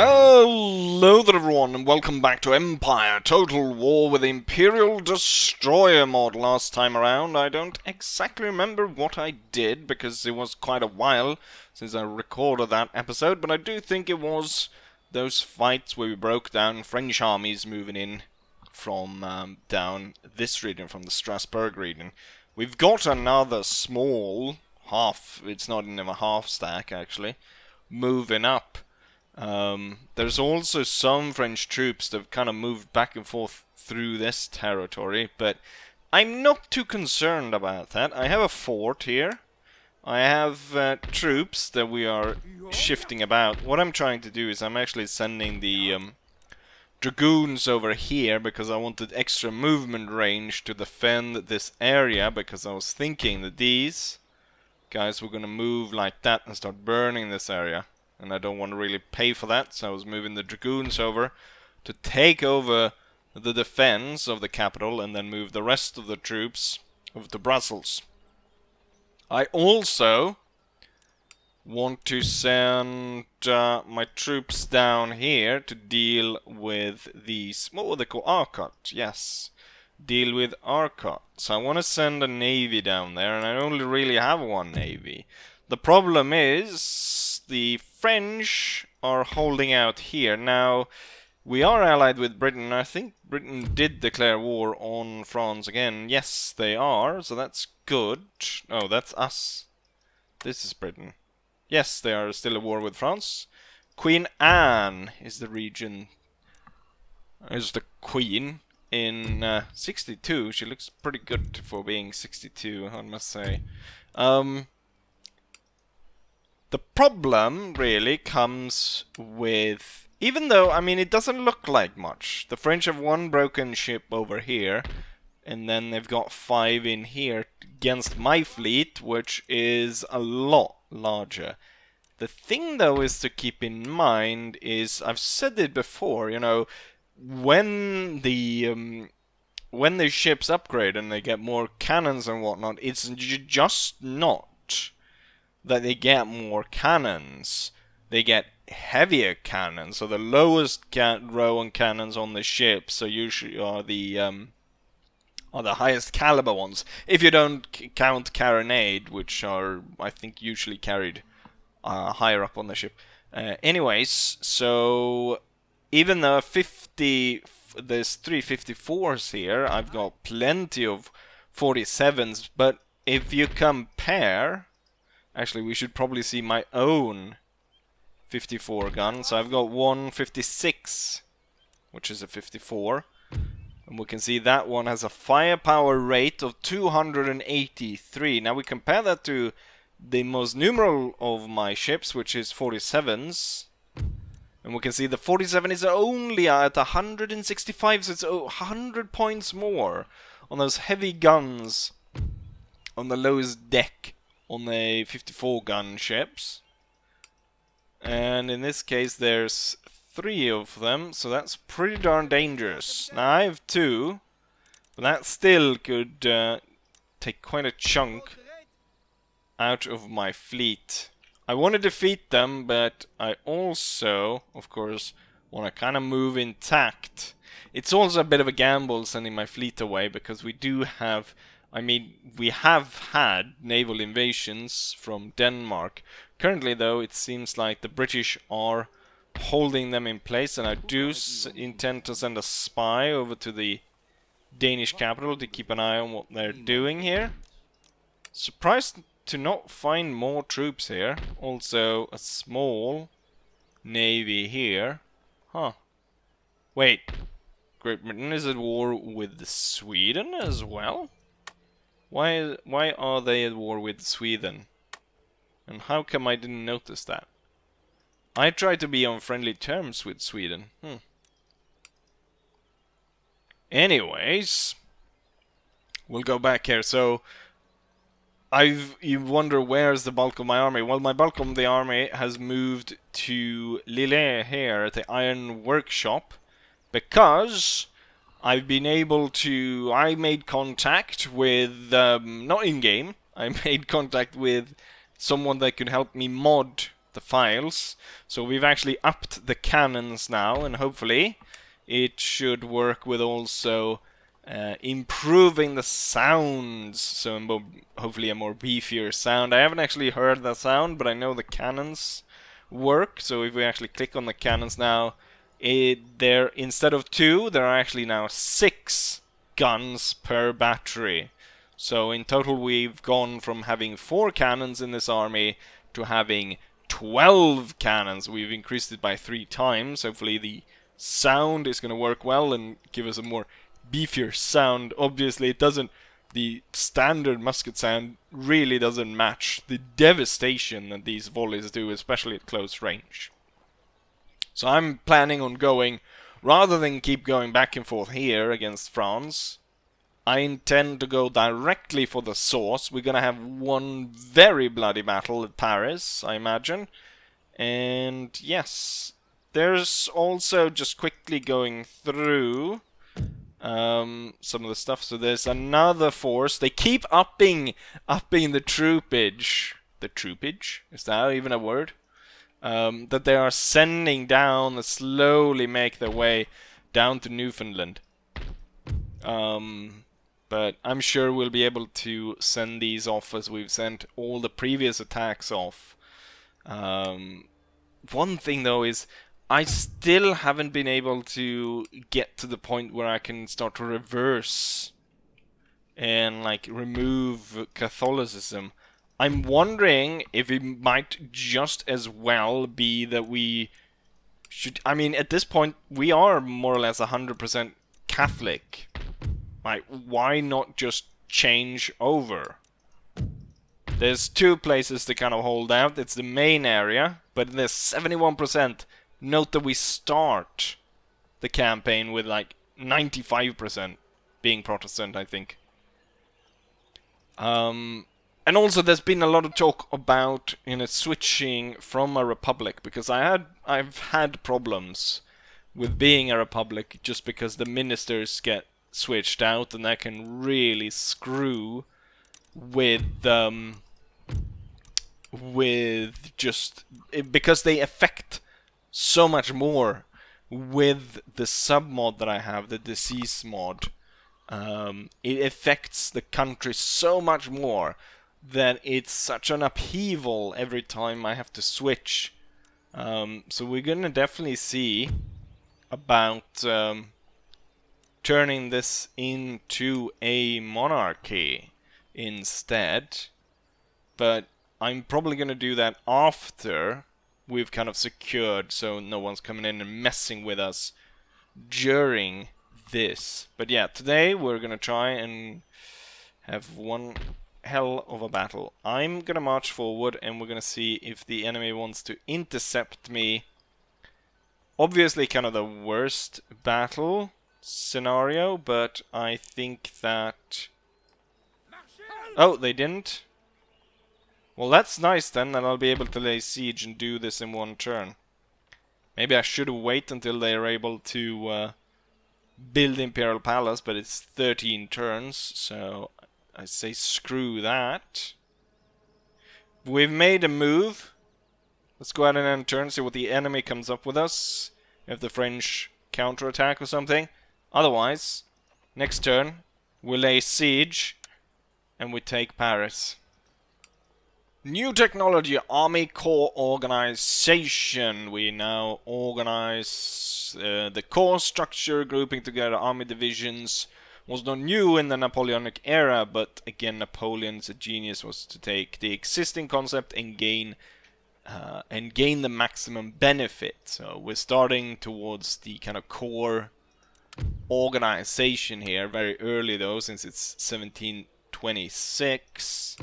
Hello there everyone and welcome back to Empire Total War with the Imperial Destroyer mod. Last time around I don't exactly remember what I did because it was quite a while since I recorded that episode, but I do think it was those fights where we broke down French armies moving in from down this region, from the Strasbourg region. We've got another small half, it's not even a half stack actually, moving up. There's also some French troops that have kind of moved back and forth through this territory, but I'm not too concerned about that. I have a fort here. I have troops that we are shifting about. What I'm trying to do is I'm actually sending the dragoons over here because I wanted extra movement range to defend this area, because I was thinking that these guys were going to move like that and start burning this area. And I don't want to really pay for that, so I was moving the dragoons over to take over the defense of the capital and then move the rest of the troops over to Brussels. I also want to send my troops down here to deal with these, what were they called? Arcot, yes. Deal with Arcot. So I want to send a navy down there, and I only really have one navy. The problem is the French are holding out here. Now, we are allied with Britain. I think Britain did declare war on France again. Yes, they are, so that's good. Oh, that's us. This is Britain. Yes, they are still at war with France. Queen Anne is the region, is the queen in 62. She looks pretty good for being 62, I must say. The problem really comes with, even though, I mean, it doesn't look like much. The French have one broken ship over here, and then they've got 5 in here against my fleet, which is a lot larger. The thing, though, is to keep in mind is, I've said it before, you know, when the ships upgrade and they get more cannons and whatnot, it's just not that they get more cannons. They get heavier cannons. So the lowest row on cannons on the ship, so usually are the highest caliber ones. If you don't count carronade, which are, I think, usually carried higher up on the ship. Anyways, so even though there's 354s here, I've got plenty of 47s. But if you compare, actually, we should probably see my own 54 gun. So I've got one 56, which is a 54. And we can see that one has a firepower rate of 283. Now we compare that to the most numeral of my ships, which is 47s. And we can see the 47 is only at 165, so it's 100 points more on those heavy guns on the lowest deck on the 54 gun ships. And in this case there's 3 of them, so that's pretty darn dangerous. Now I have 2, but that still could take quite a chunk out of my fleet. I want to defeat them, but I also, of course, want to kind of move intact. It's also a bit of a gamble sending my fleet away, because we do have, I mean, we have had naval invasions from Denmark. Currently, though, it seems like the British are holding them in place, and I do intend to send a spy over to the Danish capital to keep an eye on what they're doing here. Surprised to not find more troops here. Also, a small navy here. Huh. Wait. Great Britain is at war with Sweden as well? Why are they at war with Sweden? And how come I didn't notice that? I try to be on friendly terms with Sweden. Anyways, we'll go back here. So, you wonder where's the bulk of my army? Well, my bulk of the army has moved to Lille here at the Iron Workshop, because I've been able to, I made contact with, not in-game, I made contact with someone that could help me mod the files. So we've actually upped the cannons now, and hopefully it should work with also improving the sounds, so hopefully a more beefier sound. I haven't actually heard the sound, but I know the cannons work. So if we actually click on the cannons now, there, instead of 2, there are actually now 6 guns per battery. So in total we've gone from having 4 cannons in this army to having 12 cannons. We've increased it by 3 times. Hopefully the sound is going to work well and give us a more beefier sound. Obviously it doesn't, the standard musket sound really doesn't match the devastation that these volleys do, especially at close range. So I'm planning on going, rather than keep going back and forth here against France, I intend to go directly for the source. We're gonna have one very bloody battle at Paris, I imagine. And yes, there's also, just quickly going through some of the stuff. So there's another force. They keep upping the troopage. The troopage? Is that even a word? That they are sending down and slowly make their way down to Newfoundland. But I'm sure we'll be able to send these off as we've sent all the previous attacks off. One thing though is I still haven't been able to get to the point where I can start to reverse and like remove Catholicism. I'm wondering if it might just as well be that we should... I mean, at this point, we are more or less 100% Catholic. Like, why not just change over? There's 2 places to kind of hold out. It's the main area, but there's 71%. Note that we start the campaign with like 95% being Protestant, I think. And also there's been a lot of talk about, you know, switching from a republic, because I've had problems with being a republic just because the ministers get switched out, and that can really screw with just because they affect so much more with the sub-mod that I have, the disease mod. It affects the country so much more that it's such an upheaval every time I have to switch. So we're gonna definitely see about turning this into a monarchy instead. But I'm probably gonna do that after we've kind of secured, so no one's coming in and messing with us during this. But yeah, today we're gonna try and have one hell of a battle. I'm gonna march forward and we're gonna see if the enemy wants to intercept me. Obviously kind of the worst battle scenario, but I think that... Oh, they didn't? Well, that's nice then, and I'll be able to lay siege and do this in one turn. Maybe I should wait until they are able to build the Imperial Palace, but it's 13 turns, so I say screw that. We've made a move. Let's go ahead and end turn, see what the enemy comes up with us. If the French counterattack or something. Otherwise, next turn, we lay siege and we take Paris. New technology, Army Corps organization. We now organize the core structure, grouping together army divisions. Was not new in the Napoleonic era, but again, Napoleon's genius was to take the existing concept and gain the maximum benefit. So we're starting towards the kind of core organization here, very early though, since it's 1726.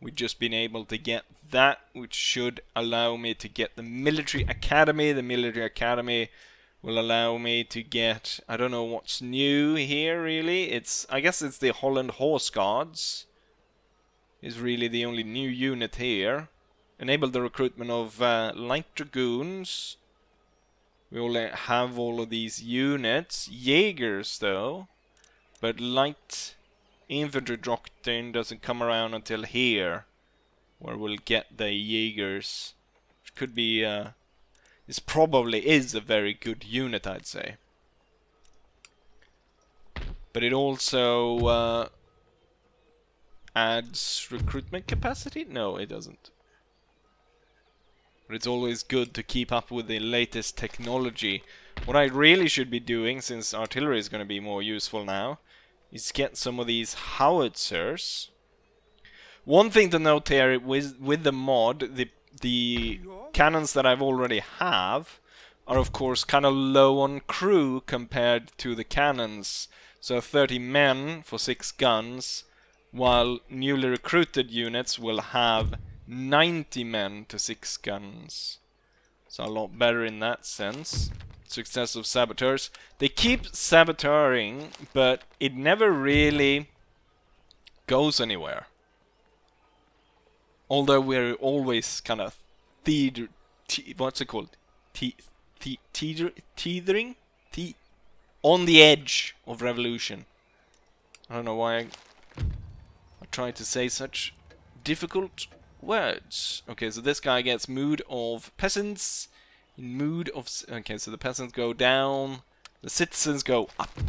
We've just been able to get that, which should allow me to get the military academy. The military academy will allow me to get, I don't know what's new here really. I guess it's the Holland Horse Guards is really the only new unit here. Enable the recruitment of light dragoons. We only have all of these units. Jaegers though, but light infantry doctrine doesn't come around until here, where we'll get the Jaegers. could be, this probably is a very good unit, I'd say. But it also adds recruitment capacity? No, it doesn't. But it's always good to keep up with the latest technology. What I really should be doing, since artillery is going to be more useful now, is get some of these howitzers. One thing to note here with the mod, the cannons that I've already have are of course kind of low on crew compared to the cannons. So 30 men for 6 guns, while newly recruited units will have 90 men to 6 guns. So a lot better in that sense. Success of saboteurs. They keep saboteuring, but it never really goes anywhere. Although we're always kind of what's it called? Teetering? On the edge of revolution. I don't know why I try to say such difficult words. Okay, so this guy gets mood of peasants. In mood of... Okay, so the peasants go down. The citizens go up.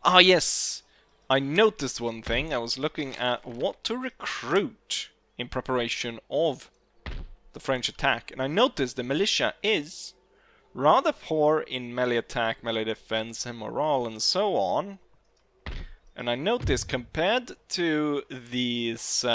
Ah, yes! I noticed one thing. I was looking at what to recruit in preparation of the French attack. And I noticed the militia is rather poor in melee attack, melee defense, and morale, and so on. And I noticed compared to these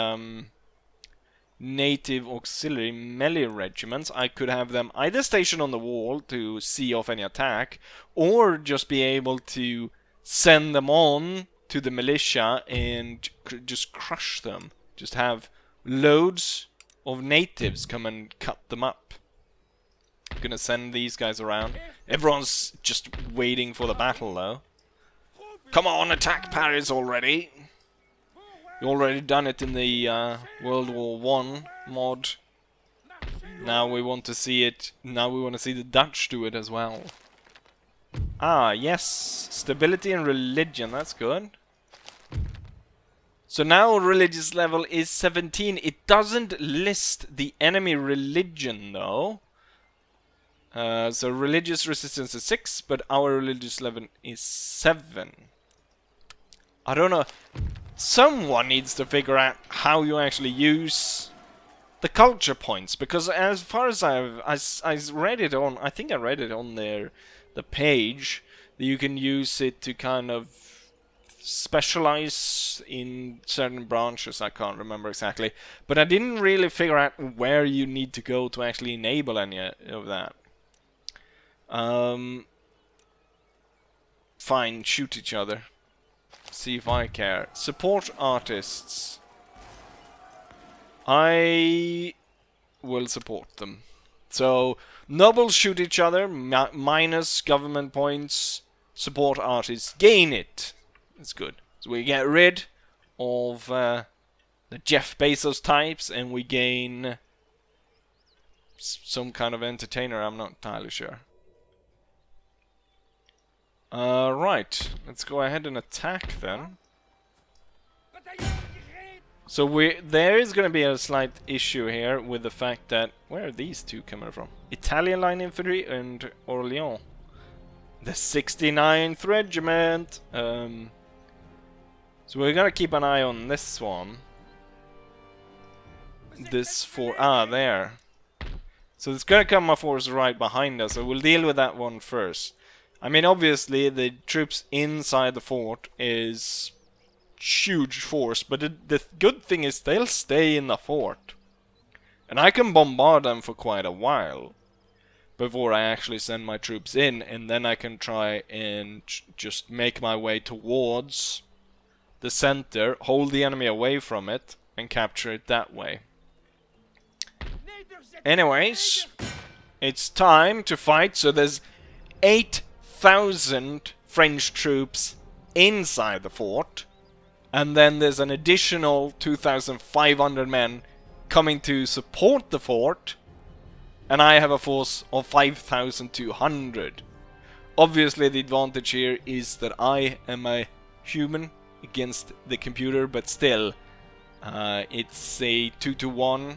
native auxiliary melee regiments, I could have them either stationed on the wall to see off any attack, or just be able to send them on to the militia and just crush them. Just have loads of natives come and cut them up. I'm gonna send these guys around. Everyone's just waiting for the battle though. Come on, attack Paris already! We already done it in the World War I mod. Now we want to see it. Now we want to see the Dutch do it as well. Ah, yes, stability and religion. That's good. So now religious level is 17. It doesn't list the enemy religion though. So religious resistance is 6, but our religious level is 7. I don't know. Someone needs to figure out how you actually use the culture points, because as far as I read it on, I think I read it on the page, that you can use it to kind of specialize in certain branches. I can't remember exactly, but I didn't really figure out where you need to go to actually enable any of that. Fine, shoot each other. See if I care. Support artists. I will support them. So, nobles shoot each other, minus government points. Support artists gain it. It's good. So we get rid of the Jeff Bezos types, and we gain some kind of entertainer. I'm not entirely sure. Right, let's go ahead and attack then. So there is going to be a slight issue here with the fact that... Where are these two coming from? Italian Line Infantry and Orléans. The 69th Regiment! So we're going to keep an eye on this one. This for... Ah, there. So it's going to come a force right behind us, so we'll deal with that one first. I mean, obviously, the troops inside the fort is huge force, but the good thing is they'll stay in the fort. And I can bombard them for quite a while before I actually send my troops in, and then I can try and just make my way towards the center, hold the enemy away from it, and capture it that way. Anyways, it's time to fight, so there's 8,000 French troops inside the fort, and then there's an additional 2,500 men coming to support the fort, and I have a force of 5,200. Obviously the advantage here is that I am a human against the computer, but still, it's a 2-to-1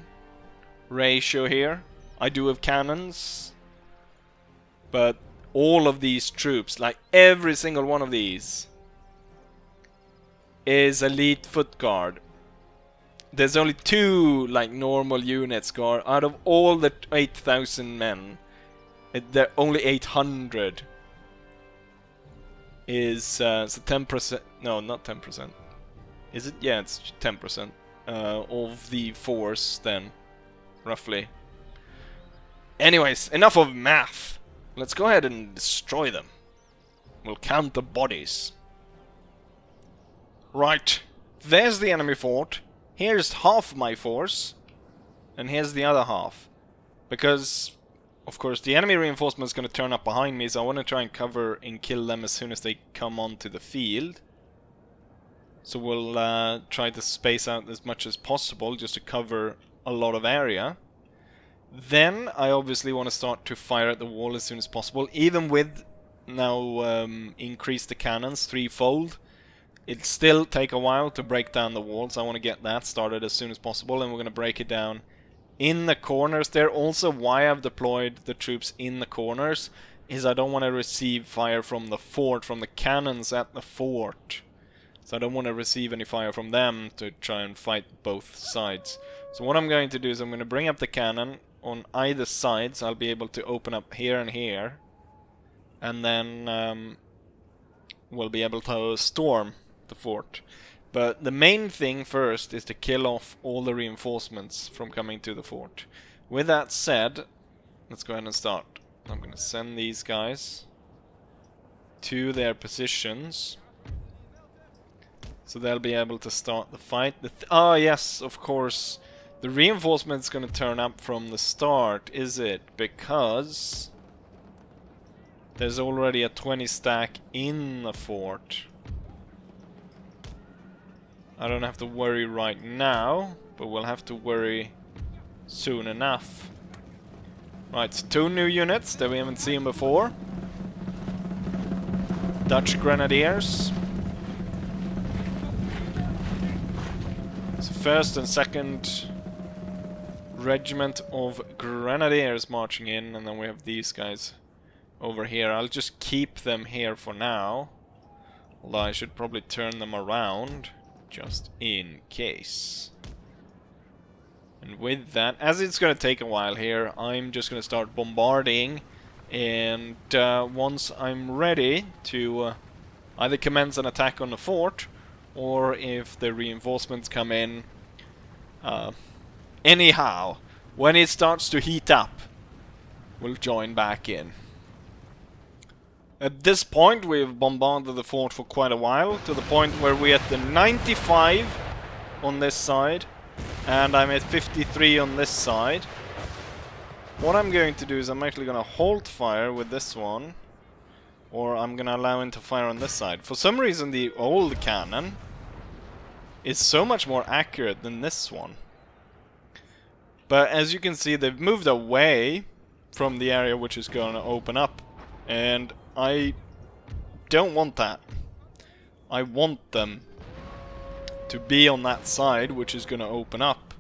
ratio here. I do have cannons, but all of these troops, like every single one of these, is elite foot guard. There's only 2 like normal units guard out of all the 8,000 men. There only 800 is so 10%. No, not 10%. Is it? Yeah, it's 10% of the force then, roughly. Anyways, enough of math. Let's go ahead and destroy them. We'll count the bodies. Right, there's the enemy fort. Here's half my force, and here's the other half. Because, of course, the enemy reinforcement is going to turn up behind me, so I want to try and cover and kill them as soon as they come onto the field. So we'll try to space out as much as possible just to cover a lot of area. Then I obviously want to start to fire at the wall as soon as possible, even with now increase the cannons threefold. It'll still take a while to break down the walls. I want to get that started as soon as possible, and we're going to break it down in the corners there. Also, why I've deployed the troops in the corners is I don't want to receive fire from the fort, from the cannons at the fort. So I don't want to receive any fire from them to try and fight both sides. So what I'm going to do is I'm going to bring up the cannon on either side, so I'll be able to open up here and here. And then we'll be able to storm the fort. But the main thing first is to kill off all the reinforcements from coming to the fort. With that said, let's go ahead and start. I'm going to send these guys to their positions, so they'll be able to start the fight. Ah, yes, of course. The reinforcement's going to turn up from the start, is it? Because there's already a 20 stack in the fort. I don't have to worry right now, but we'll have to worry soon enough. Right, so 2 new units that we haven't seen before. Dutch Grenadiers. So 1st and 2nd Regiment of Grenadiers marching in, and then we have these guys over here. I'll just keep them here for now, although I should probably turn them around just in case. And with that, as it's going to take a while here, I'm just going to start bombarding, and once I'm ready to either commence an attack on the fort, or if the reinforcements come in, anyhow, when it starts to heat up, we'll join back in. At this point, we've bombarded the fort for quite a while, to the point where we're at the 95 on this side, and I'm at 53 on this side. What I'm going to do is I'm actually going to hold fire with this one, or I'm going to allow him to fire on this side. For some reason, the old cannon is so much more accurate than this one. But as you can see, they've moved away from the area which is going to open up, and I don't want that. I want them to be on that side which is going to open up,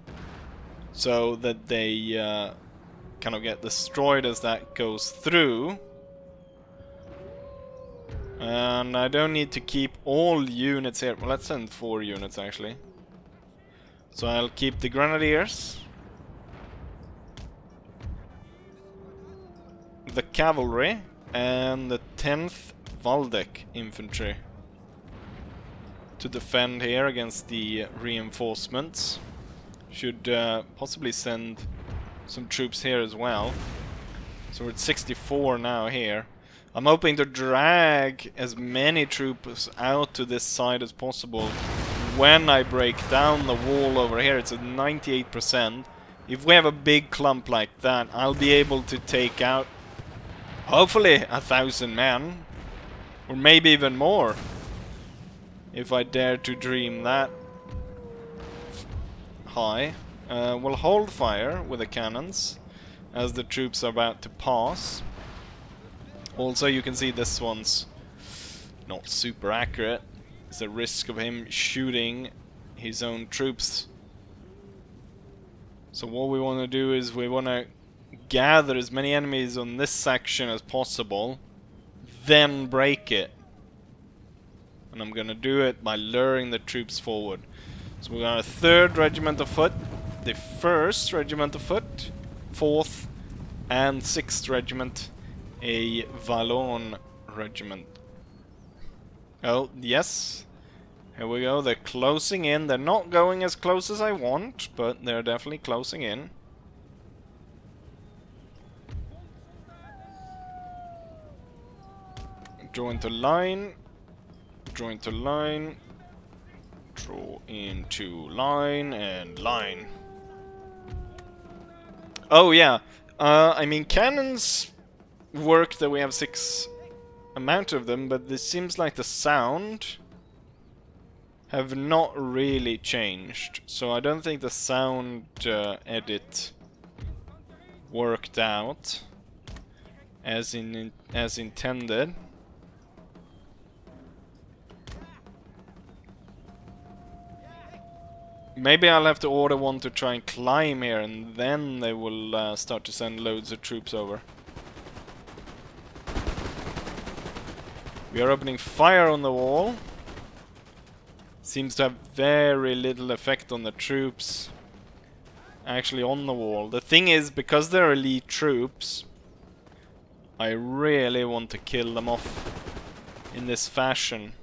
so that they kind of get destroyed as that goes through. And I don't need to keep all units here. Well, let's send 4 units actually. So I'll keep the Grenadiers, the Cavalry, and the 10th Waldeck Infantry to defend here against the reinforcements. Should possibly send some troops here as well. So we're at 64 now here. I'm hoping to drag as many troops out to this side as possible when I break down the wall over here. It's at 98%. If we have a big clump like that, I'll be able to take out hopefully 1,000 men, or maybe even more, if I dare to dream that high. We'll hold fire with the cannons as the troops are about to pass. Also, you can see this one's not super accurate. There's a risk of him shooting his own troops. So what we want to do is we want to gather as many enemies on this section as possible, then break it. And I'm gonna do it by luring the troops forward. So we got a 3rd Regiment of Foot, the 1st Regiment of Foot, 4th and 6th Regiment, a Vallon Regiment. Oh, yes. Here we go, they're closing in. They're not going as close as I want, but they're definitely closing in. Draw into line. Draw into line. Draw into line and line. Oh yeah, I mean cannons work that we have 6 amount of them, but this seems like the sound have not really changed. So I don't think the sound edit worked out as intended. Maybe I'll have to order one to try and climb here, and then they will start to send loads of troops over. We are opening fire on the wall. Seems to have very little effect on the troops actually on the wall. The thing is, because they're elite troops, I really want to kill them off in this fashion.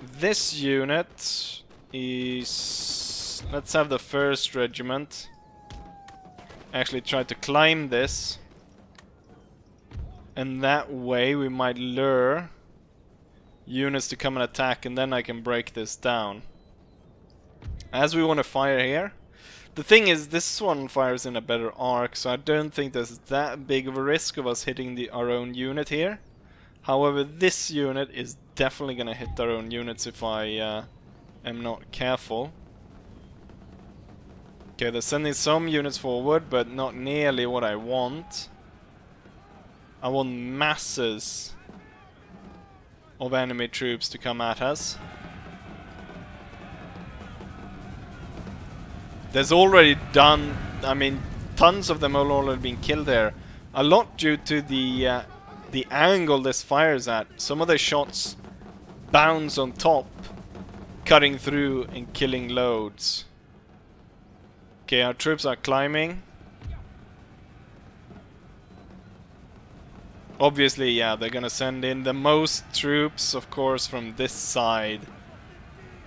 This unit is... let's have the 1st Regiment actually try to climb this, and that way we might lure units to come and attack, and then I can break this down. As we want to fire here. The thing is, this one fires in a better arc, so I don't think there's that big of a risk of us hitting our own unit here. However, this unit is definitely gonna hit our own units if I am not careful. Okay, they're sending some units forward, but not nearly what I want. I want masses of enemy troops to come at us. There's already done, I mean, tons of them have already been killed there. A lot due to the angle this fires at. Some of the shots bounce on top, cutting through and killing loads. Okay, our troops are climbing. Obviously, yeah, they're gonna send in the most troops, of course, from this side.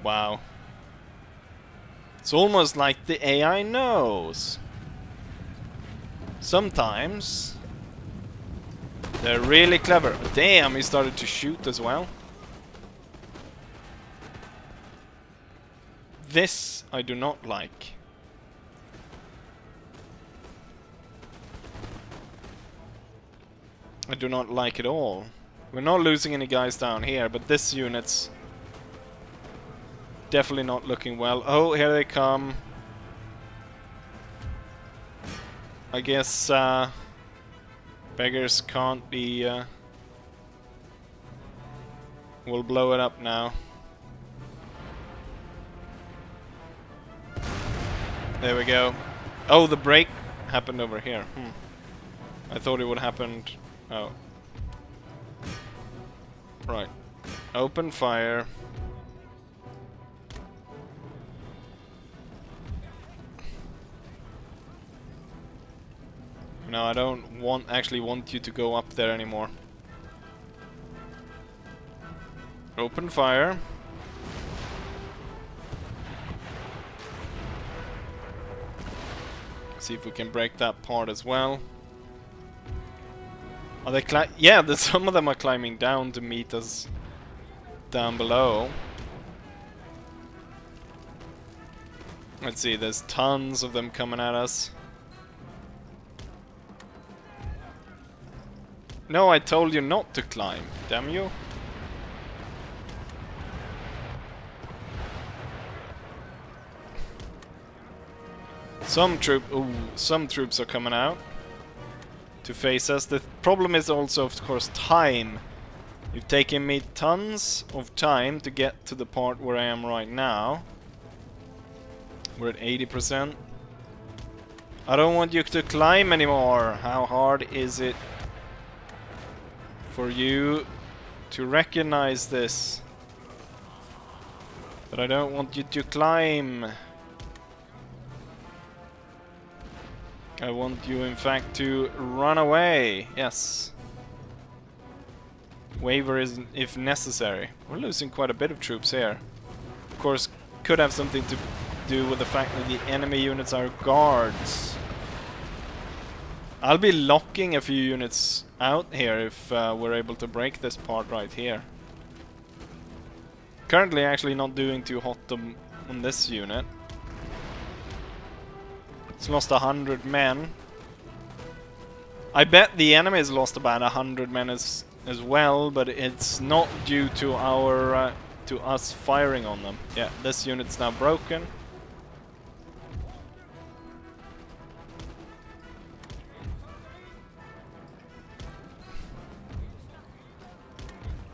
Wow. It's almost like the AI knows. Sometimes they're really clever. Damn, he started to shoot as well. This I do not like. I do not like it all. We're not losing any guys down here, but this unit's definitely not looking well. Oh, here they come. I guess beggars can't be... we'll blow it up now. There we go. Oh, the break happened over here. I thought it would happen... oh. Right. Open fire. No, I don't actually want you to go up there anymore. Open fire. See if we can break that part as well. Are they yeah, some of them are climbing down to meet us down below. Let's see, there's tons of them coming at us. No, I told you not to climb, damn you. Some troops are coming out to face us. The problem is also, of course, time. You've taken me tons of time to get to the part where I am right now. We're at 80%. I don't want you to climb anymore. How hard is it for you to recognize this? But I don't want you to climb. I want you, in fact, to run away. Yes. Waver is if necessary. We're losing quite a bit of troops here. Of course, could have something to do with the fact that the enemy units are guards. I'll be locking a few units out here if we're able to break this part right here. Currently actually not doing too hot on this unit. It's lost 100 men. I bet the enemy's lost about 100 men as well, but it's not due to our to us firing on them. Yeah, this unit's now broken.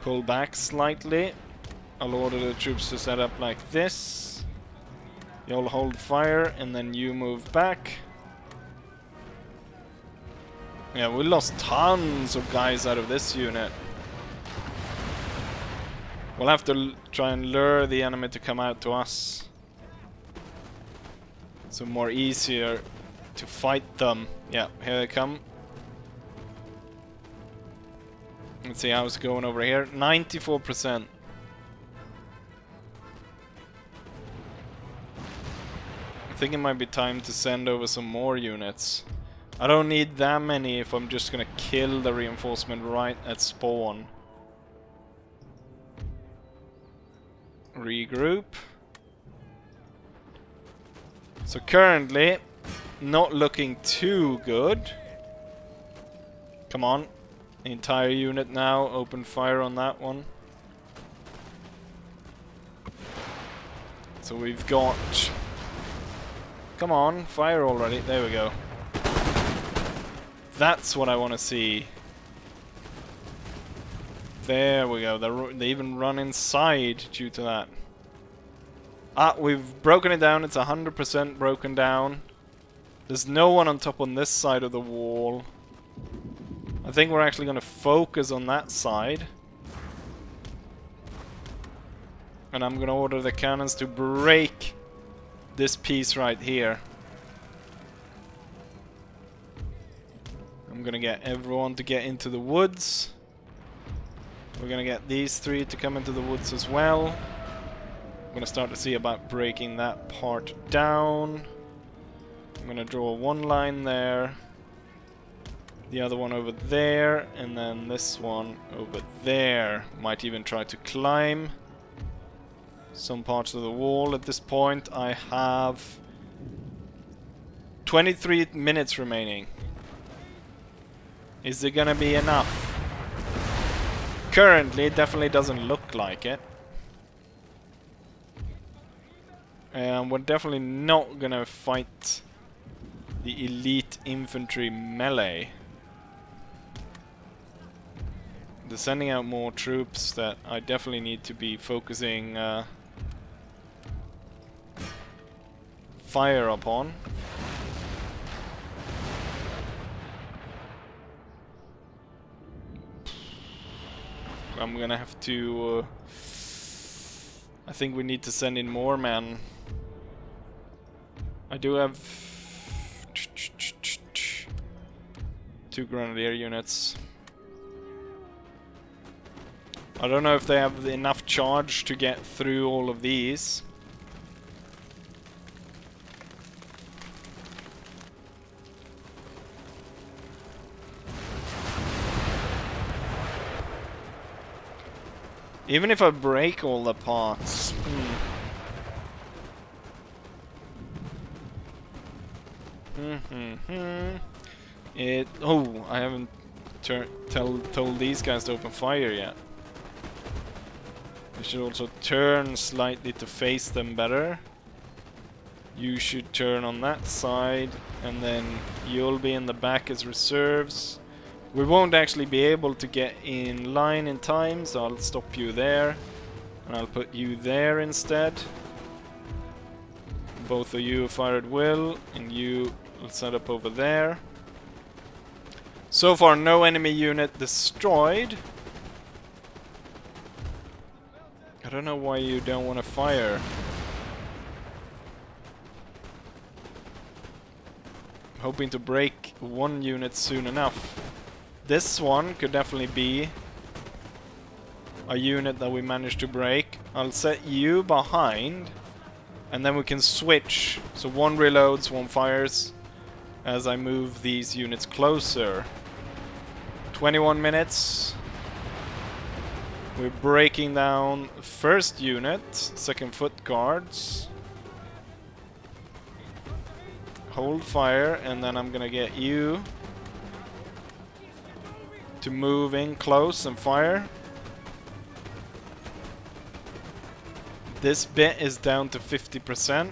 Pull back slightly. I'll order the troops to set up like this. You'll hold fire and then you move back. Yeah, we lost tons of guys out of this unit. We'll have to try and lure the enemy to come out to us. So more easier to fight them. Yeah, here they come. Let's see how it's going over here. 94%. I think it might be time to send over some more units. I don't need that many if I'm just gonna kill the reinforcement right at spawn. Regroup. So currently, not looking too good. Come on. Entire unit now, open fire on that one. So we've got... Come on, fire already. There we go. That's what I want to see. There we go. They even run inside due to that. Ah, we've broken it down. It's 100% broken down. There's no one on top on this side of the wall. I think we're actually going to focus on that side. And I'm going to order the cannons to break this piece right here. I'm going to get everyone to get into the woods. We're going to get these three to come into the woods as well. I'm going to start to see about breaking that part down. I'm going to draw one line there. The other one over there, and then this one over there. Might even try to climb some parts of the wall. At this point I have 23 minutes remaining. Is it gonna be enough? Currently it definitely doesn't look like it. And we're definitely not gonna fight the elite infantry melee. They're sending out more troops that I definitely need to be focusing fire upon. I'm gonna have to... I think we need to send in more men. I do have 2 grenadier units. I don't know if they have enough charge to get through all of these. Even if I break all the parts. Oh, I haven't told these guys to open fire yet. You should also turn slightly to face them better. You should turn on that side, and then you'll be in the back as reserves. We won't actually be able to get in line in time, so I'll stop you there. And I'll put you there instead. Both of you fire at will, and you We'll set up over there. So far, no enemy unit destroyed. I don't know why you don't want to fire. I'm hoping to break one unit soon enough. This one could definitely be a unit that we managed to break. I'll set you behind, and then we can switch. So one reloads, one fires, as I move these units closer. 21 minutes. We're breaking down first unit, second foot guards. Hold fire, and then I'm gonna get you to move in close and fire. This bit is down to 50%.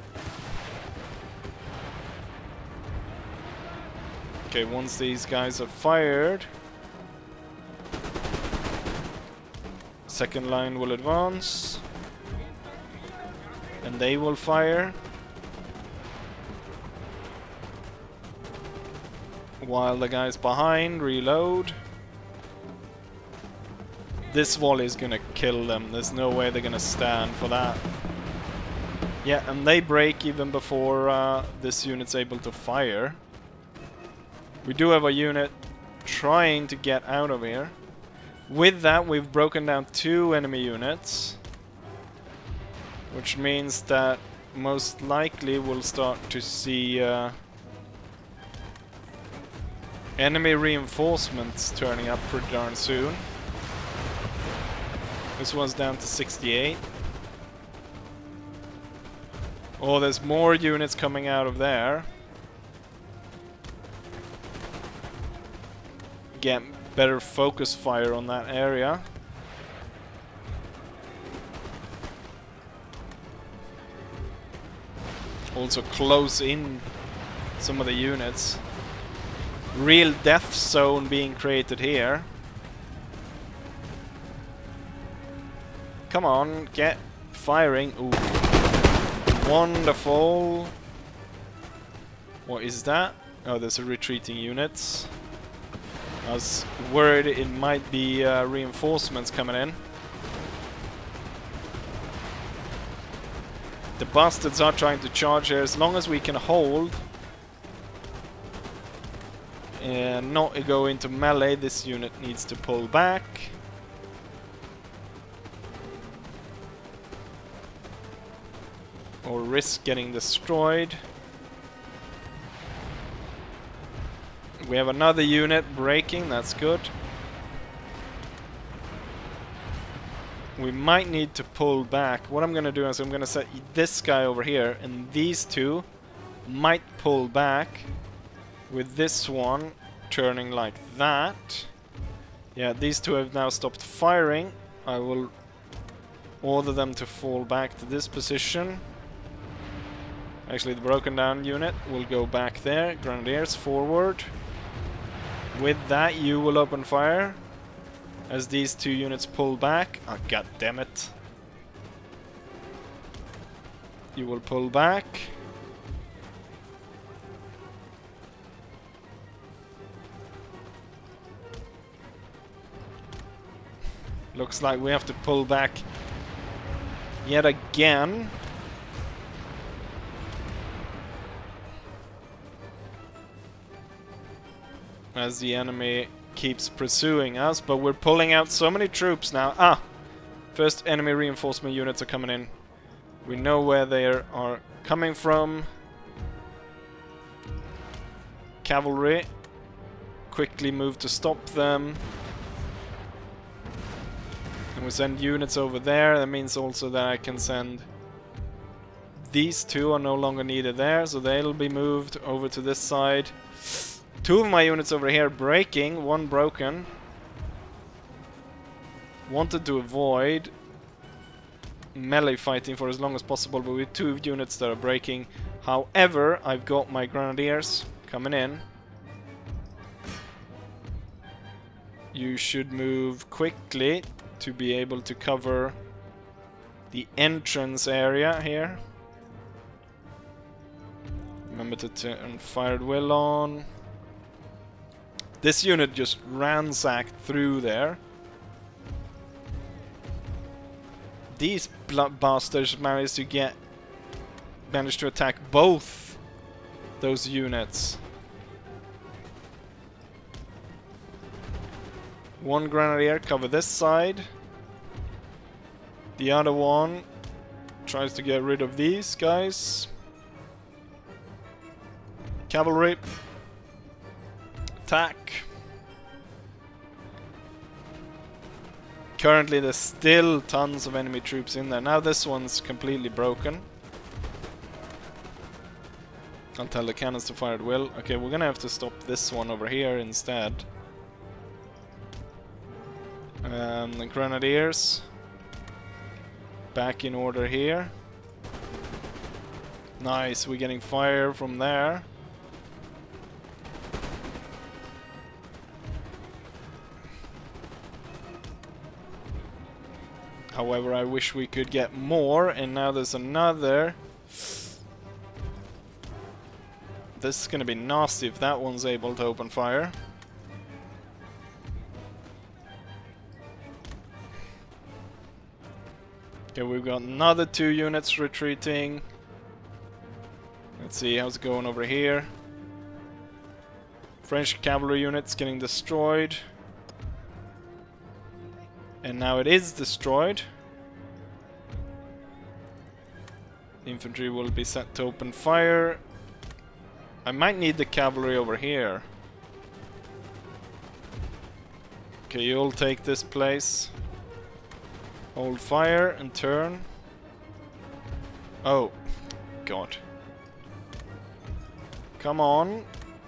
Okay, once these guys are fired, second line will advance, and they will fire, while the guys behind reload. This volley is gonna kill them. There's no way they're gonna stand for that. Yeah, and they break even before this unit's able to fire. We do have a unit trying to get out of here. With that, we've broken down 2 enemy units, which means that most likely we'll start to see enemy reinforcements turning up pretty darn soon. This one's down to 68. Oh, there's more units coming out of there. Get better focus fire on that area. Also close in some of the units. Real death zone being created here. Come on, get firing. Ooh. Wonderful. What is that? Oh, there's a retreating unit. I was worried it might be reinforcements coming in. The bastards are trying to charge here. As long as we can hold and not go into melee, this unit needs to pull back. Or risk getting destroyed. We have another unit breaking, that's good. We might need to pull back. What I'm gonna do is I'm gonna set this guy over here, and these two might pull back with this one turning like that. Yeah, these two have now stopped firing. I will order them to fall back to this position. Actually, the broken down unit will go back there. Grenadiers forward. With that, you will open fire as these 2 units pull back. Oh, god damn it. You will pull back. Looks like we have to pull back yet again. As the enemy keeps pursuing us, but we're pulling out so many troops now. Ah! First enemy reinforcement units are coming in. We know where they are coming from. Cavalry. Quickly move to stop them. And we send units over there. That means also that I can send... These 2 are no longer needed there, so they'll be moved over to this side. 2 of my units over here breaking, 1 broken. Wanted to avoid melee fighting for as long as possible, but with 2 units that are breaking. However, I've got my grenadiers coming in. You should move quickly to be able to cover the entrance area here. Remember to turn fired will on. This unit just ransacked through there. These bastards managed to attack both those units. One grenadier cover this side. The other one tries to get rid of these guys. Cavalry. Attack. Currently there's still tons of enemy troops in there. Now this one's completely broken. I'll tell the cannons to fire at will. Okay, we're gonna have to stop this one over here instead. The grenadiers. Back in order here. Nice, we're getting fire from there. However, I wish we could get more, and now there's another. This is gonna be nasty if that one's able to open fire. Okay, we've got another 2 units retreating. Let's see how's it going over here. French cavalry units getting destroyed. And now it is destroyed. Infantry will be set to open fire. I might need the cavalry over here. Okay, you'll take this place. Hold fire and turn. Oh, God. Come on.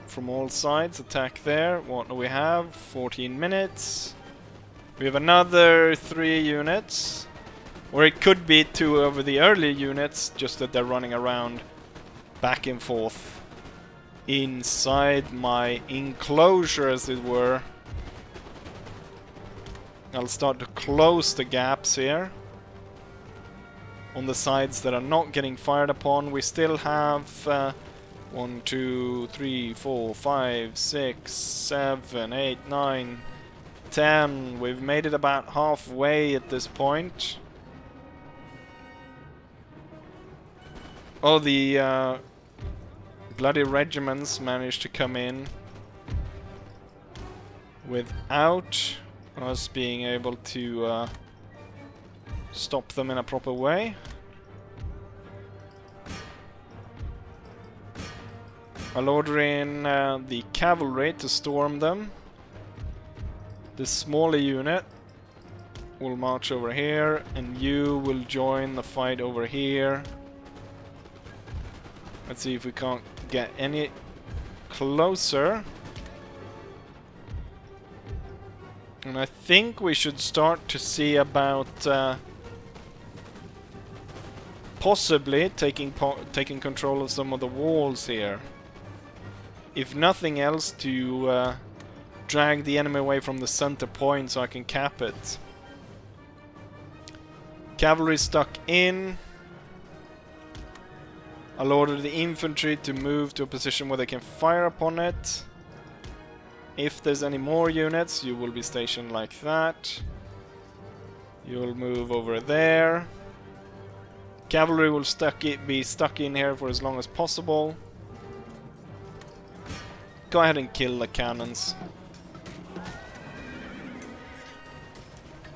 From all sides, attack there. What do we have? 14 minutes. We have another 3 units. Or it could be 2 over the early units, just that they're running around back and forth inside my enclosure, as it were. I'll start to close the gaps here. On the sides that are not getting fired upon, we still have 1, 2, 3, 4, 5, 6, 7, 8, 9, 10. We've made it about halfway at this point. Oh, the bloody regiments managed to come in without us being able to stop them in a proper way. I'll order in the cavalry to storm them. The smaller unit will march over here, and you will join the fight over here. Let's see if we can't get any closer. And I think we should start to see about possibly taking control of some of the walls here. If nothing else, to drag the enemy away from the center point so I can cap it. Cavalry stuck in. I'll order the infantry to move to a position where they can fire upon it. If there's any more units, you will be stationed like that. You'll move over there. Cavalry will be stuck in here for as long as possible. Go ahead and kill the cannons.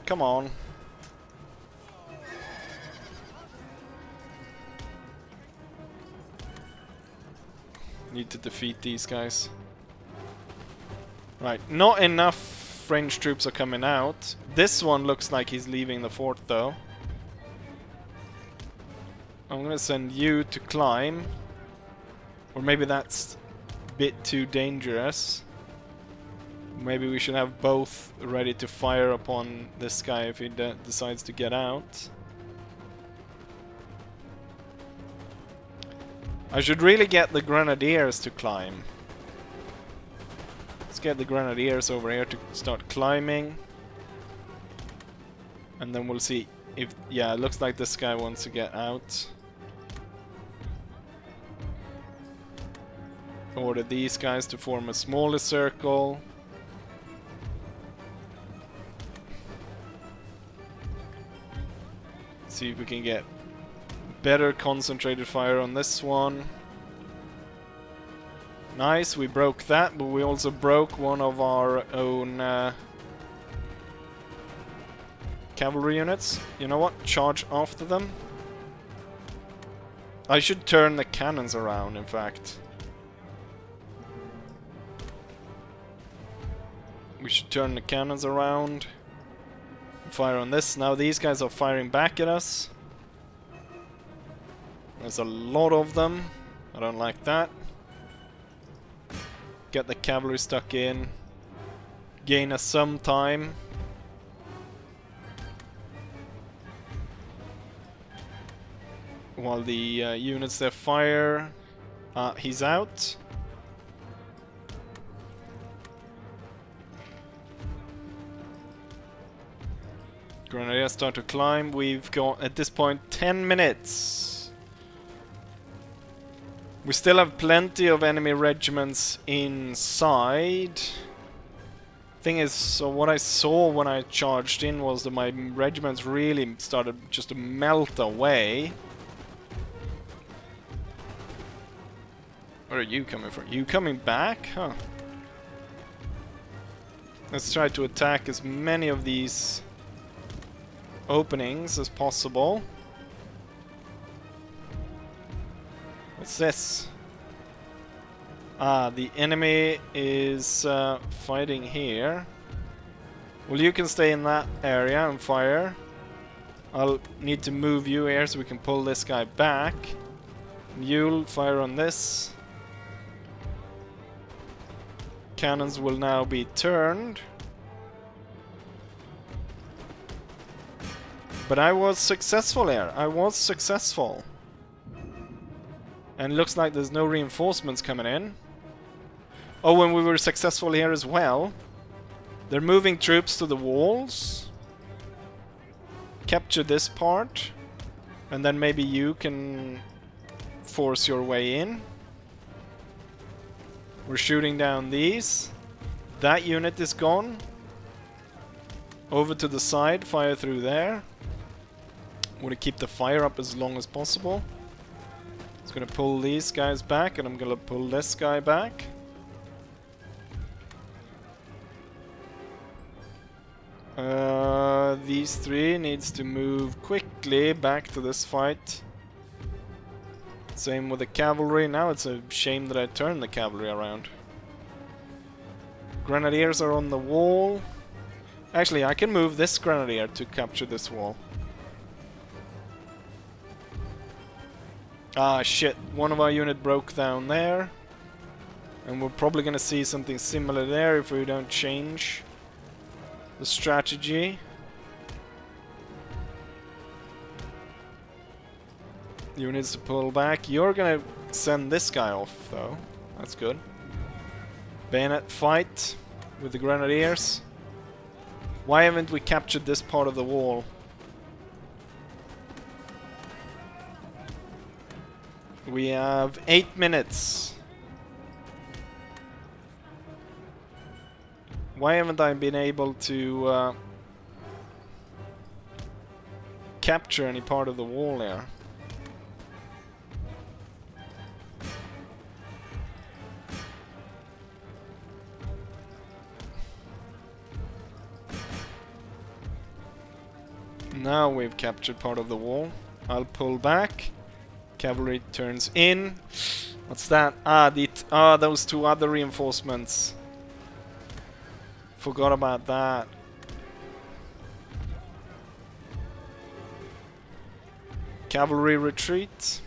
Come on. Need to defeat these guys. Right, not enough French troops are coming out. This one looks like he's leaving the fort though. I'm gonna send you to climb. Or maybe that's a bit too dangerous. Maybe we should have both ready to fire upon this guy if he decides to get out. I should really get the grenadiers to climb. Let's get the grenadiers over here to start climbing. And then we'll see if... yeah, it looks like this guy wants to get out. Order these guys to form a smaller circle. See if we can get better concentrated fire on this one. Nice, we broke that, but we also broke one of our own cavalry units. You know what? Charge after them. I should turn the cannons around, in fact. We should turn the cannons around. Fire on this. Now these guys are firing back at us. There's a lot of them. I don't like that. Get the cavalry stuck in. Gain us some time. While the units there fire. He's out. Grenadiers start to climb. We've got, at this point, 10 minutes. We still have plenty of enemy regiments inside. Thing is, so what I saw when I charged in was that my regiments really started just to melt away. Where are you coming from? You coming back? Huh. Let's try to attack as many of these openings as possible. What's this? The enemy is fighting here. Well, you can stay in that area and fire. I'll need to move you here so we can pull this guy back. Mule, fire on this. Cannons will now be turned. But I was successful here. I was successful. And looks like there's no reinforcements coming in. Oh, and we were successful here as well. They're moving troops to the walls. Capture this part. And then maybe you can force your way in. We're shooting down these. That unit is gone. Over to the side, fire through there. Want to keep the fire up as long as possible. It's gonna pull these guys back, and I'm gonna pull this guy back. These three needs to move quickly back to this fight. Same with the cavalry. Now it's a shame that I turned the cavalry around. Grenadiers are on the wall. Actually, I can move this grenadier to capture this wall. Ah, shit. One of our unit broke down there. And we're probably gonna see something similar there if we don't change the strategy. Units to pull back. You're gonna send this guy off, though. That's good. Bayonet fight with the grenadiers. Why haven't we captured this part of the wall? We have 8 minutes. Why haven't I been able to capture any part of the wall there? Now we've captured part of the wall. I'll pull back. Cavalry turns in. What's that? Those two other reinforcements. Forgot about that. Cavalry retreat.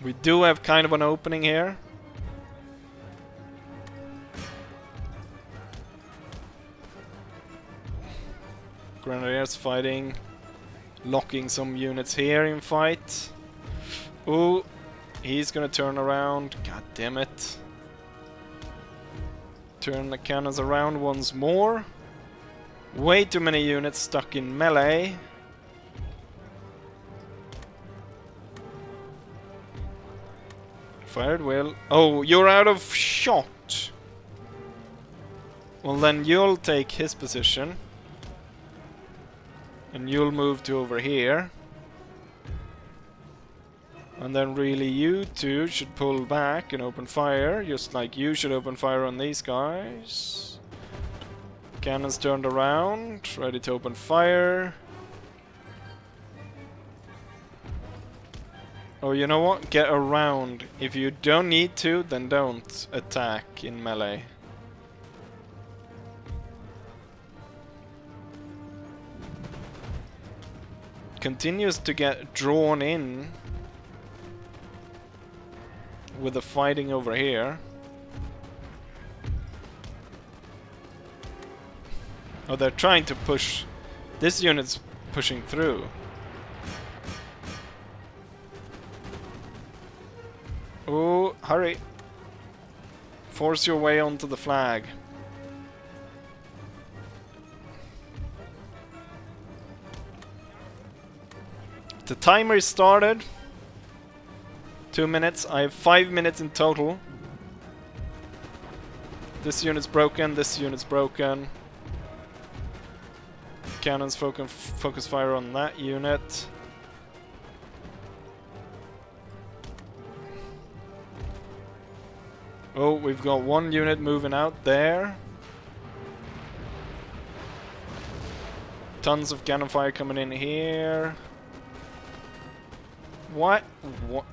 We do have kind of an opening here. Grenadiers fighting. Locking some units here in fight. Ooh, he's gonna turn around. God damn it. Turn the cannons around once more. Way too many units stuck in melee. Fired will. Oh, you're out of shot. Well, then you'll take his position. And you'll move to over here. And then really you two should pull back and open fire, just like you should open fire on these guys. Cannons turned around, ready to open fire. Oh, you know what? Get around. If you don't need to, then don't attack in melee. Continues to get drawn in with the fighting over here. Oh, they're trying to push. This unit's pushing through. Oh, hurry. Force your way onto the flag. The timer is started. 2 minutes. I have 5 minutes in total. This unit's broken. This unit's broken. Cannons focus fire on that unit. Oh, we've got one unit moving out there. Tons of cannon fire coming in here. What? What?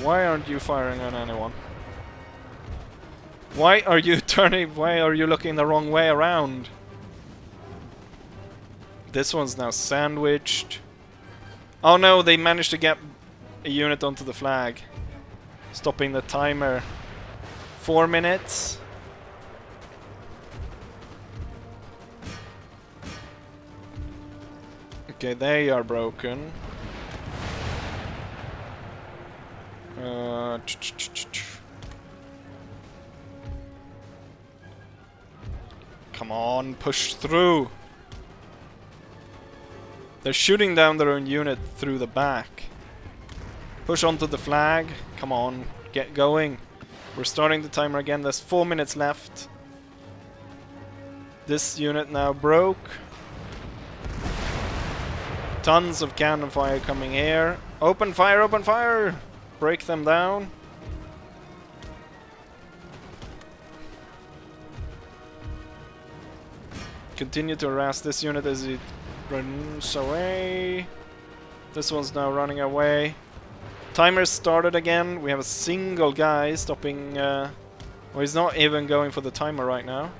Why aren't you firing on anyone? Why are you turning? Why are you looking the wrong way around? This one's now sandwiched. Oh no, they managed to get a unit onto the flag. Stopping the timer. 4 minutes. Okay, they are broken. Come on, push through. They're shooting down their own unit through the back. Push onto the flag. Come on, get going. We're starting the timer again. There's 4 minutes left. This unit now broke. Tons of cannon fire coming here. Open fire, open fire! Break them down. Continue to harass this unit as it runs away. This one's now running away. Timer started again. We have a single guy stopping. Well, he's not even going for the timer right now.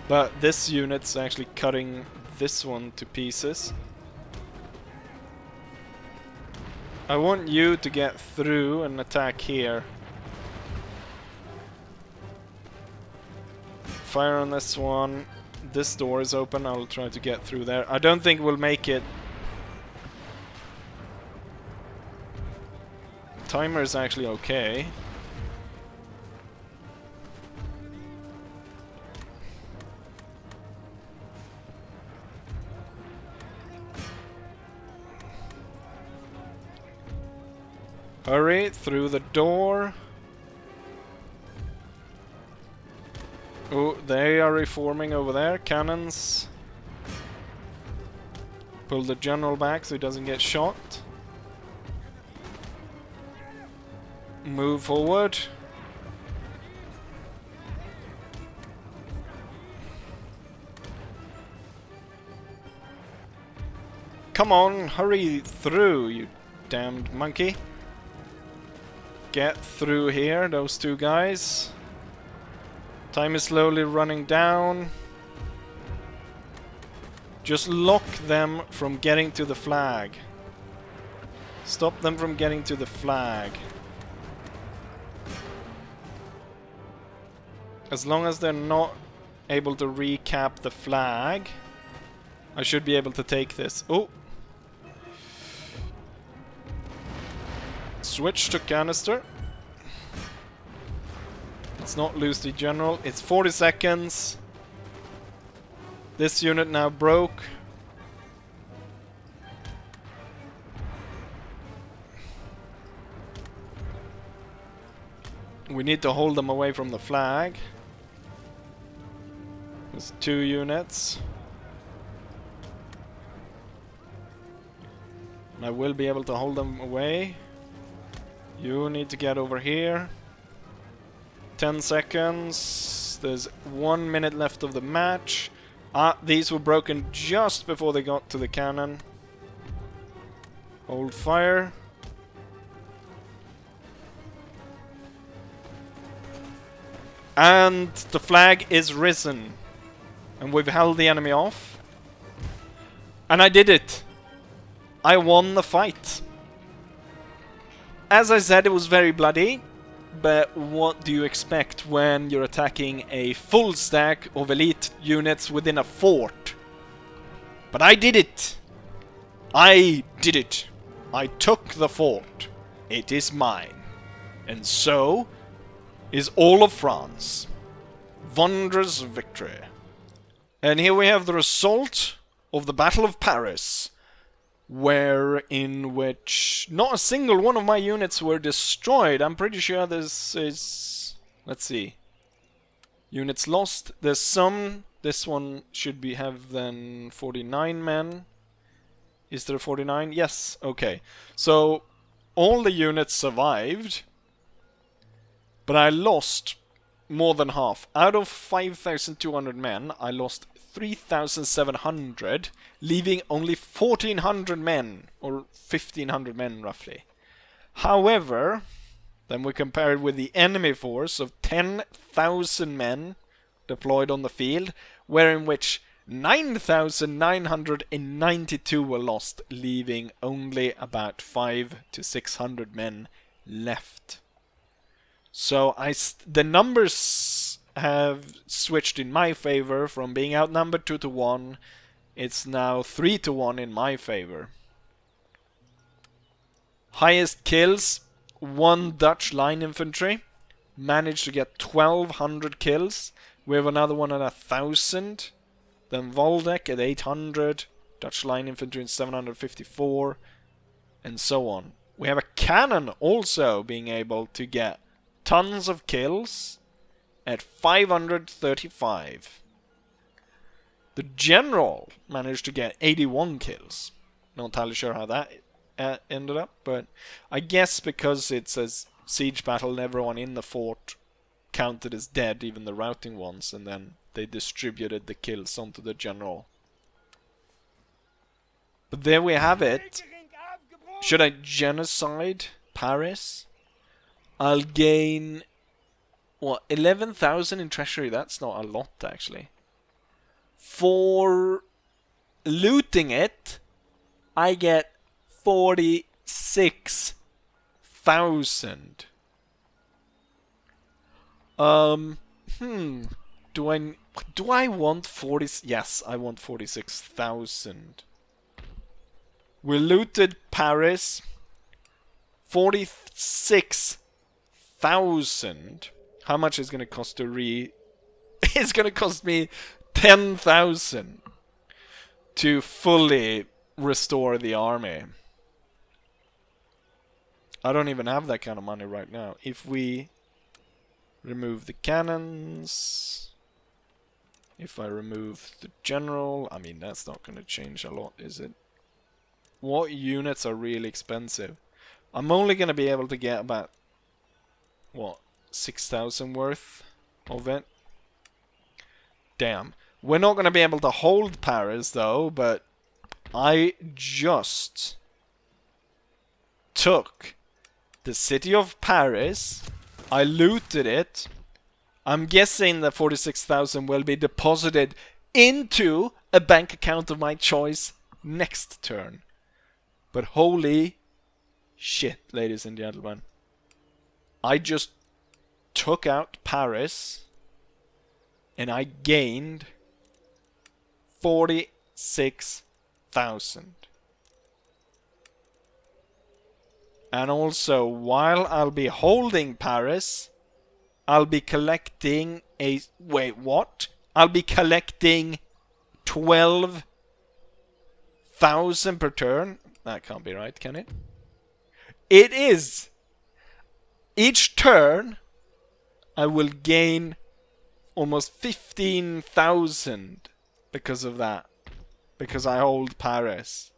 But this unit's actually cutting this one to pieces. I want you to get through and attack here. Fire on this one. This door is open. I'll try to get through there. I don't think we'll make it. Timer is actually okay. Hurry through the door. Oh, they are reforming over there. Cannons. Pull the general back so he doesn't get shot. Move forward. Come on, hurry through, you damned monkey. Get through here, those two guys. Time is slowly running down. Just lock them from getting to the flag. Stop them from getting to the flag. As long as they're not able to recap the flag, I should be able to take this. Oh! Switch to canister. Let's not lose the general. It's 40 seconds. This unit now broke. We need to hold them away from the flag. There's 2 units. I will be able to hold them away. You need to get over here. 10 seconds. There's 1 minute left of the match. These were broken just before they got to the cannon. Hold fire. And the flag is risen. And we've held the enemy off. And I did it. I won the fight. As I said, it was very bloody. But what do you expect when you're attacking a full stack of elite units within a fort? But I did it. I did it. I took the fort. It is mine. And so is all of France. Wondrous victory. And here we have the result of the Battle of Paris, in which not a single one of my units were destroyed. I'm pretty sure this is... Let's see. Units lost. There's some... This one should have then 49 men. Is there 49? Yes. Okay. So, all the units survived. But I lost more than half. Out of 5,200 men, I lost 3,700, leaving only 1,400 men, or 1,500 men roughly. However, then we compare it with the enemy force of 10,000 men deployed on the field, wherein which 9,992 were lost, leaving only about 500 to 600 men left. So the numbers have switched in my favor from being outnumbered 2 to 1. It's now 3 to 1 in my favor. Highest kills, 1 Dutch line infantry. Managed to get 1,200 kills. We have another one at 1,000. Then Waldeck at 800. Dutch line infantry at 754. And so on. We have a cannon also being able to get tons of kills at 535. The general managed to get 81 kills. Not entirely sure how that ended up, but I guess because it's a siege battle and everyone in the fort counted as dead, even the routing ones, and then they distributed the kills onto the general. But there we have it. Should I genocide Paris? I'll gain, what, 11,000 in treasury? That's not a lot, actually. For looting it, I get 46,000. Do I want 40? Yes, I want 46,000. We looted Paris. 46,000. How much is going to cost to It's going to cost me 10,000 to fully restore the army. I don't even have that kind of money right now. If we remove the cannons, if I remove the general, I mean, that's not going to change a lot, is it? What units are really expensive? I'm only going to be able to get about, what, 6,000 worth of it? Damn. We're not going to be able to hold Paris, though, but I just took the city of Paris. I looted it. I'm guessing that 46,000 will be deposited into a bank account of my choice next turn. But holy shit, ladies and gentlemen. I just took out Paris and I gained 46,000. And also, while I'll be holding Paris, I'll be collecting a... Wait, what? I'll be collecting 12,000 per turn. That can't be right, can it? It is! Each turn, I will gain almost 15,000 because of that. Because I hold Paris.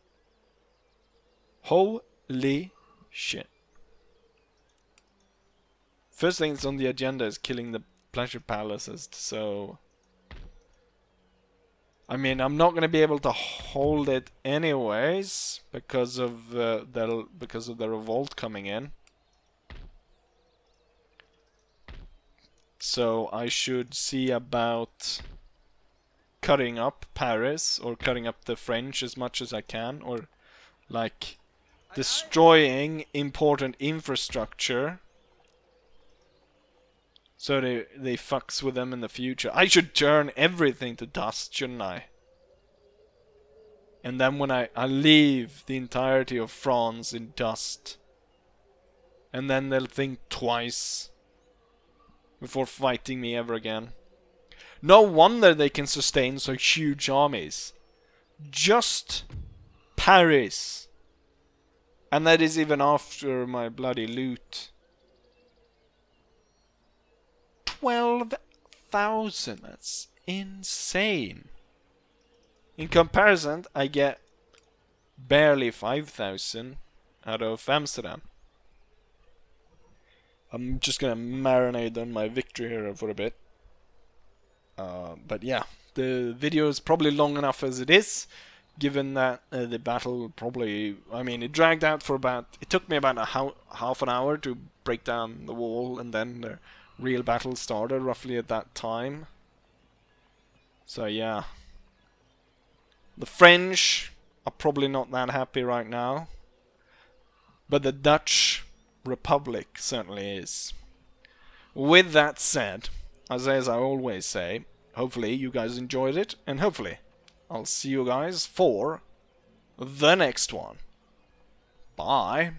Holy shit. First thing that's on the agenda is killing the pleasure palaces, so... I mean, I'm not going to be able to hold it anyways because of the revolt coming in. So I should see about cutting up Paris or cutting up the French as much as I can, or like destroying important infrastructure so they fucks with them in the future. I should turn everything to dust, shouldn't I? And then when I leave the entirety of France in dust, and then they'll think twice before fighting me ever again. No wonder they can sustain so huge armies. Just Paris. And that is even after my bloody loot. 12,000. That's insane. In comparison, I get barely 5,000 out of Amsterdam. I'm just gonna marinate on my victory here for a bit. But yeah, the video is probably long enough as it is, given that the battle probably... I mean, it dragged out for about... It took me about half an hour to break down the wall, and then the real battle started roughly at that time. So yeah. The French are probably not that happy right now. But the Dutch Republic certainly is. With that said, as I always say, hopefully you guys enjoyed it, and hopefully I'll see you guys for the next one. Bye.